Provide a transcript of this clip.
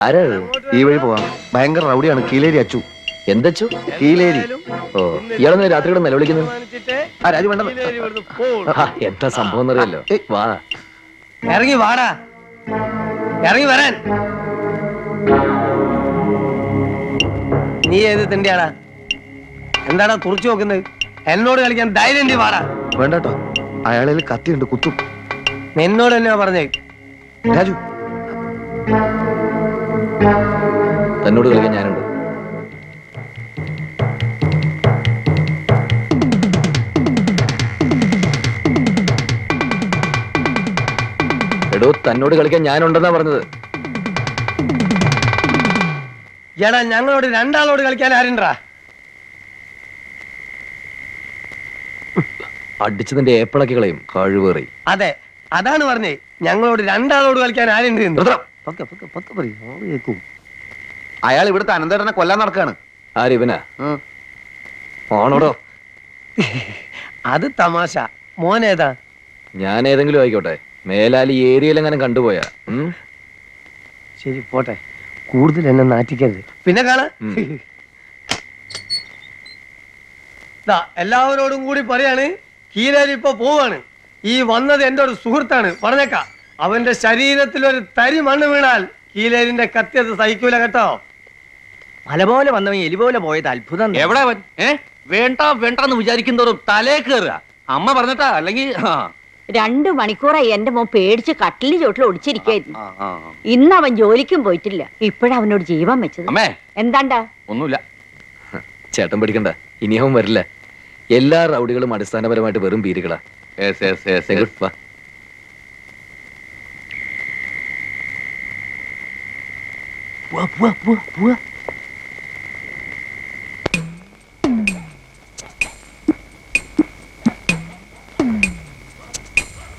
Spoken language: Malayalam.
ആരാ ഈ വഴി പോവാം. ഭയങ്കര റൗഡിയാണ്. കീലേരി അച്ചു. എന്തച്ചു? കീലേരി. ഓ, ഇയാളെന്ന് രാത്രി ഇവിടെ നിലവിളിക്കുന്നത്? ആ രാജു വേണ്ട. എന്താ സംഭവം എന്നറിയല്ലോ. വാ, ഇറങ്ങി വാടാ, ഇറങ്ങി വരാൻ. നീ ഏത് തിണ്ടിയാടാ? എന്താടാ തുറച്ചു നോക്കുന്നത്? എന്നോട് കളിക്കാൻ ധൈര്യം വാടാ. വേണ്ടട്ടോ, അയാളിൽ കത്തിയുണ്ട്, കുത്തും. നിന്നോട് തന്നെയാ പറഞ്ഞേ. രാജു, തന്നോട് കളിക്കാൻ ഞാനുണ്ട്. എടോ, തന്നോട് കളിക്കാൻ ഞാനുണ്ടെന്നാ പറഞ്ഞത്. എടാ, ഞങ്ങളോട് രണ്ടാളോട് കളിക്കാൻ ആരുണ്ടാ? അടിച്ചതിന്റെ ഏപ്പിളക്കി കളയും കഴിവേറി. അതെ, അതാണ് പറഞ്ഞേ. ഞങ്ങളോട് രണ്ടാളോട് കളിക്കാൻ ആരുണ്ട്? അയാൾ ഇവിടുത്തെ അനന്തരനെ കൊല്ലാൻ നടക്കാണ്. ആരിവനാ? ആണോടോ? അത് തമാശ. മോനേതാ? ഞാൻ ഏതെങ്കിലും ആയിക്കോട്ടെ, മേലാലി ഏരിയയിലെങ്ങനെ കണ്ടുപോയാ. ശരി, പോട്ടെ. കൂടുതൽ എന്നെ നാറ്റിക്കരുത്. പിന്നെ കാണാ. എല്ലാവരോടും കൂടി പറയാണ്, കീലേരി ഇപ്പൊ പോവാണ്. ഈ വന്നത് എന്റെ ഒരു സുഹൃത്താണ്, പറഞ്ഞേക്കാം. അവന്റെ ശരീരത്തിൽ ഒരു തരി മണ്ണ് വീണാൽ കീലേരിന്റെ കത്തിയത് സഹിക്കൂല കേട്ടോ. മല പോലെ വന്നവൻ എലി പോലെ പോയത് അത്ഭുതം. എവിടെ അവൻ? വേണ്ട വേണ്ടെന്ന് വിചാരിക്കുന്നതോറും തലേ കയറുക. അമ്മ പറഞ്ഞിട്ടാ? അല്ലെങ്കിൽ 2 മണിക്കൂറായി എന്റെ മോൻ പേടിച്ച് കട്ടിലിന് ചോട്ടിൽ ഒടിച്ചിരിക്കായിരുന്നു. ഇന്ന് അവൻ ജോലിക്കും പോയിട്ടില്ല. ഇപ്പോഴവനോട് ജീവൻ വെച്ചത്. അമ്മേ, എന്താണ്ടാ? ഒന്നുമില്ല. ചേട്ടൻ പഠിക്കണ്ട, ഇനിയവൻ വരില്ല. എല്ലാ റൗഡികളും അടിസ്ഥാനപരമായിട്ട് വെറും പീരികളാ. വാ.